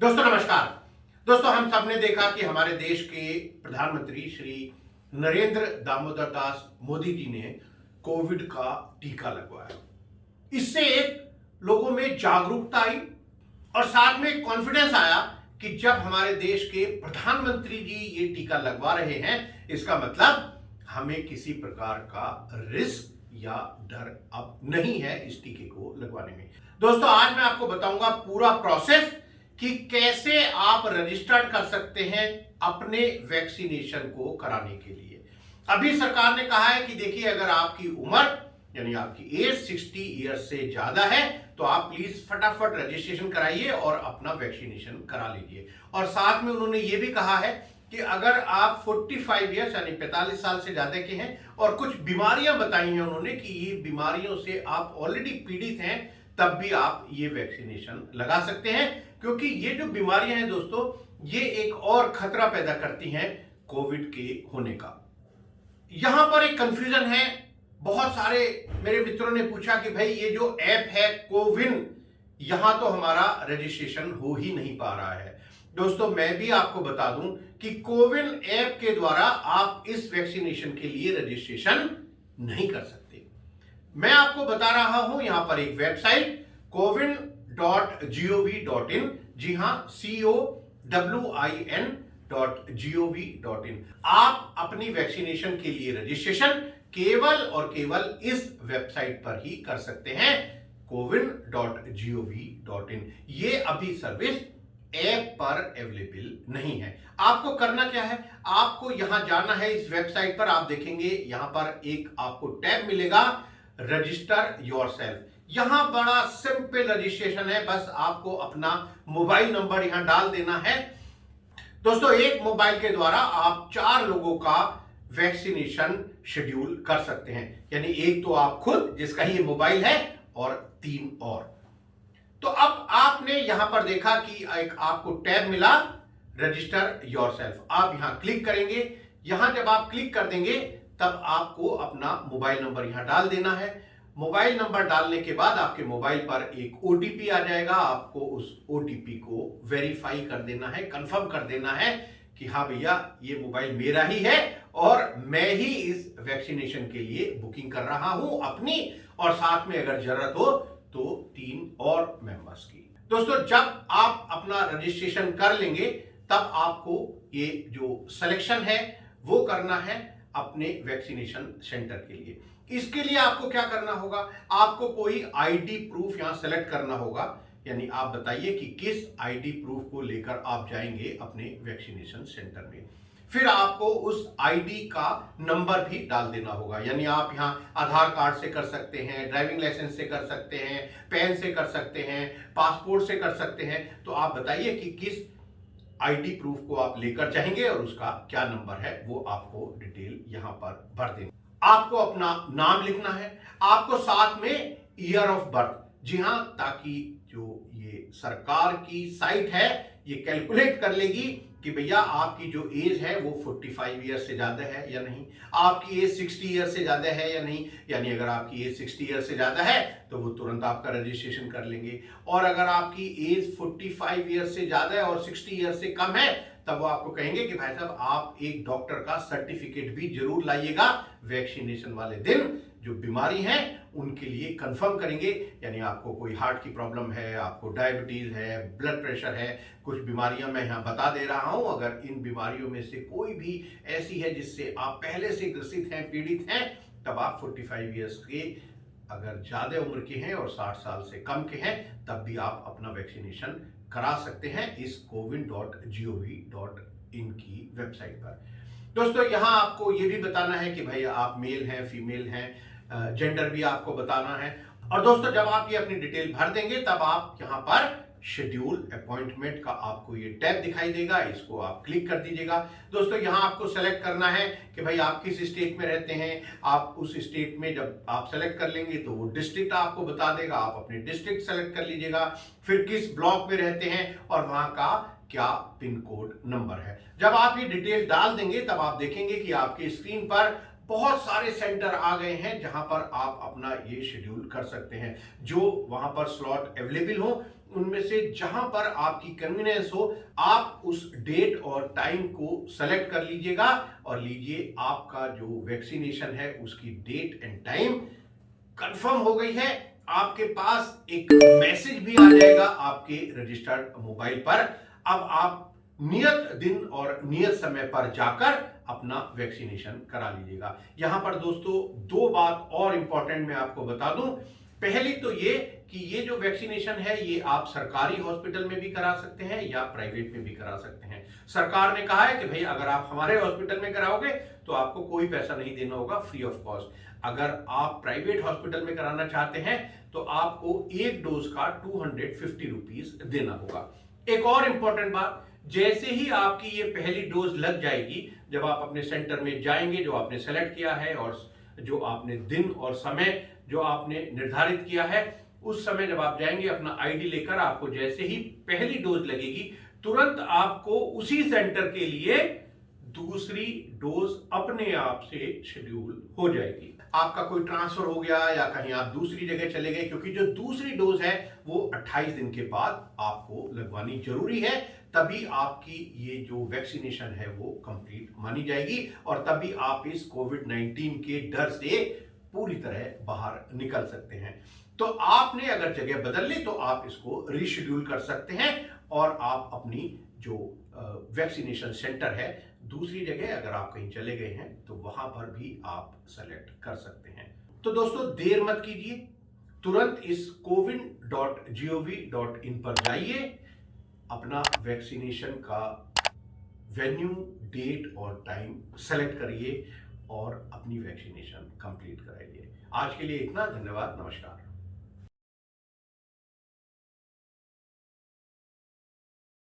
दोस्तों नमस्कार। दोस्तों हम सब ने देखा कि हमारे देश के प्रधानमंत्री श्री नरेंद्र दामोदर दास मोदी जी ने कोविड का टीका लगवाया। इससे एक लोगों में जागरूकता आई और साथ में कॉन्फिडेंस आया कि जब हमारे देश के प्रधानमंत्री जी ये टीका लगवा रहे हैं, इसका मतलब हमें किसी प्रकार का रिस्क या डर अब नहीं है इस टीके को लगवाने में। दोस्तों आज मैं आपको बताऊंगा पूरा प्रोसेस कि कैसे आप रजिस्टर्ड कर सकते हैं अपने वैक्सीनेशन को कराने के लिए। अभी सरकार ने कहा है कि देखिए, अगर आपकी उम्र यानी आपकी एज 60 ईयर्स से ज्यादा है तो आप प्लीज फटाफट रजिस्ट्रेशन कराइए और अपना वैक्सीनेशन करा लीजिए। और साथ में उन्होंने ये भी कहा है कि अगर आप 45 ईयर्स यानी 45 साल से ज्यादा के हैं और कुछ बीमारियां बताई हैं उन्होंने कि ये बीमारियों से आप ऑलरेडी पीड़ित हैं, तब भी आप ये वैक्सीनेशन लगा सकते हैं, क्योंकि ये जो बीमारियां हैं दोस्तों, ये एक और खतरा पैदा करती हैं कोविड के होने का। यहां पर एक कंफ्यूजन है। बहुत सारे मेरे मित्रों ने पूछा कि भाई ये जो ऐप है कोविन, यहां तो हमारा रजिस्ट्रेशन हो ही नहीं पा रहा है। दोस्तों मैं भी आपको बता दूं कि कोविन ऐप के द्वारा आप इस वैक्सीनेशन के लिए रजिस्ट्रेशन नहीं कर सकते। मैं आपको बता रहा हूं यहां पर एक वेबसाइट cowin.gov.in, जी हां COWIN.gov.in। आप अपनी वैक्सीनेशन के लिए रजिस्ट्रेशन केवल और केवल इस वेबसाइट पर ही कर सकते हैं, cowin.gov.in। ये अभी सर्विस ऐप पर अवेलेबल नहीं है। आपको करना क्या है, आपको यहां जाना है इस वेबसाइट पर। आप देखेंगे यहां पर एक आपको टैब मिलेगा, रजिस्टर योरसेल्फ। यहां बड़ा सिंपल रजिस्ट्रेशन है, बस आपको अपना मोबाइल नंबर यहां डाल देना है। दोस्तों एक मोबाइल के द्वारा आप 4 लोगों का वैक्सीनेशन शेड्यूल कर सकते हैं, यानी एक तो आप खुद जिसका ये मोबाइल है और 3 और। तो अब आपने यहां पर देखा कि एक आपको टैब मिला रजिस्टर योरसेल्फ। आप यहां क्लिक करेंगे। यहां जब आप क्लिक कर देंगे तब आपको अपना मोबाइल नंबर यहां डाल देना है। मोबाइल नंबर डालने के बाद आपके मोबाइल पर एक ओटीपी आ जाएगा। आपको उस ओटीपी को वेरीफाई कर देना है, कंफर्म कर देना है कि हाँ भैया ये मोबाइल मेरा ही है और मैं ही इस वैक्सीनेशन के लिए बुकिंग कर रहा हूं अपनी, और साथ में अगर जरूरत हो तो 3 और मेंबर्स की। दोस्तों जब आप अपना रजिस्ट्रेशन कर लेंगे तब आपको ये जो सिलेक्शन है वो करना है अपने वैक्सीनेशन सेंटर के लिए। इसके लिए आपको क्या करना होगा, आपको कोई आईडी प्रूफ यहां सेलेक्ट करना होगा, यानी आप बताइए कि किस आईडी प्रूफ को लेकर आप जाएंगे अपने वैक्सीनेशन सेंटर में। फिर आपको उस आईडी का नंबर भी डाल देना होगा, यानी आप यहां आधार कार्ड से कर सकते हैं, ड्राइविंग लाइसेंस से कर सकते हैं, पैन से कर सकते हैं, पासपोर्ट से कर सकते हैं। तो आप बताइए कि किस आईडी प्रूफ को आप लेकर जाएंगे और उसका क्या नंबर है, वो आपको डिटेल यहां पर भर देंगे। आपको अपना नाम लिखना है, आपको साथ में ईयर ऑफ बर्थ, जी हां, ताकि जो ये सरकार की साइट है ये कैलकुलेट कर लेगी कि भैया आपकी जो एज है वो 45 ईयर से ज्यादा है या नहीं, आपकी एज 60 ईयर से ज्यादा है या नहीं। यानी अगर आपकी एज 60 ईयर से ज्यादा है तो वो तुरंत आपका रजिस्ट्रेशन कर लेंगे, और अगर आपकी एज 45 ईयर से ज्यादा है और 60 ईयर से कम है तब वो आपको कहेंगे कि भाई साहब आप एक डॉक्टर का सर्टिफिकेट भी जरूर लाइएगा वैक्सीनेशन वाले दिन। जो बीमारी है उनके लिए कंफर्म करेंगे, यानी आपको कोई हार्ट की प्रॉब्लम है, आपको डायबिटीज है, ब्लड प्रेशर है, कुछ बीमारियां मैं यहां बता दे रहा हूं। अगर इन बीमारियों में से कोई भी ऐसी है जिससे आप पहले से ग्रसित हैं, पीड़ित हैं, तब आप 45 ईयर्स के अगर ज्यादा उम्र के हैं और 60 साल से कम के हैं तब भी आप अपना वैक्सीनेशन करा सकते हैं इस cowin.gov.in की वेबसाइट पर। दोस्तों यहां आपको यह भी बताना है कि भाई आप मेल हैं, फीमेल हैं, जेंडर भी आपको बताना है। और दोस्तों जब आप ये अपनी डिटेल भर देंगे तब आप यहां पर शेड्यूल अपॉइंटमेंट का आपको ये टैब दिखाई देगा, इसको आप क्लिक कर दीजिएगा। दोस्तों यहां आपको सेलेक्ट करना है कि भाई आप किस स्टेट में रहते हैं। आप उस स्टेट में जब आप सेलेक्ट कर लेंगे तो वो डिस्ट्रिक्ट आपको बता देगा, आप अपने डिस्ट्रिक्ट सेलेक्ट कर लीजिएगा। फिर किस ब्लॉक में रहते हैं और वहां का क्या पिन कोड नंबर है। जब आप ये डिटेल डाल देंगे तब आप देखेंगे कि आपकी स्क्रीन पर बहुत सारे सेंटर आ गए हैं जहां पर आप अपना ये शेड्यूल कर सकते हैं। जो वहां पर स्लॉट अवेलेबल हो उनमें से जहां पर आपकी कन्वीनियंस हो आप उस डेट और टाइम को सेलेक्ट कर लीजिएगा और लीजिए आपका जो वैक्सीनेशन है उसकी डेट एंड टाइम कंफर्म हो गई है। आपके पास एक मैसेज भी आ जाएगा आपके रजिस्टर्ड मोबाइल पर। अब आप नियत दिन और नियत समय पर जाकर अपना वैक्सीनेशन करा लीजिएगा। यहां पर दोस्तों दो बात और इंपॉर्टेंट मैं आपको बता दूं। पहली तो ये कि ये जो वैक्सीनेशन है ये आप सरकारी हॉस्पिटल में भी करा सकते हैं या प्राइवेट में भी करा सकते हैं। सरकार ने कहा है कि भाई अगर आप हमारे हॉस्पिटल में कराओगे तो आपको कोई पैसा नहीं देना होगा, फ्री ऑफ कॉस्ट। अगर आप प्राइवेट हॉस्पिटल में कराना चाहते हैं तो आपको एक डोज का 250 रुपीज देना होगा। एक और इंपॉर्टेंट बात, जैसे ही आपकी ये पहली डोज लग जाएगी, जब आप अपने सेंटर में जाएंगे जो आपने सेलेक्ट किया है और जो आपने दिन और समय जो आपने निर्धारित किया है, उस समय जब आप जाएंगे अपना आईडी लेकर, आपको जैसे ही पहली डोज लगेगी तुरंत आपको उसी सेंटर के लिए दूसरी डोज अपने आप से शेड्यूल हो जाएगी। आपका कोई ट्रांसफर हो गया या कहीं आप दूसरी जगह चले गए, क्योंकि जो दूसरी डोज है वो 28 दिन के बाद आपको लगवानी जरूरी है, तभी आपकी ये जो वैक्सीनेशन है वो कंप्लीट मानी जाएगी और तभी आप इस कोविड-19 के डर से पूरी तरह बाहर निकल सकते हैं। तो आपने अगर जगह बदल ली तो आप इसको रीशेड्यूल कर सकते हैं और आप अपनी जो वैक्सीनेशन सेंटर है दूसरी जगह अगर आप कहीं चले गए हैं तो वहां पर भी आप सेलेक्ट कर सकते हैं। तो दोस्तों देर मत कीजिए, तुरंत इस cowin.gov.in पर जाइए, अपना वैक्सीनेशन का वेन्यू, डेट और टाइम सेलेक्ट करिए और अपनी वैक्सीनेशन कंप्लीट कराइए। आज के लिए इतना, धन्यवाद, नमस्कार।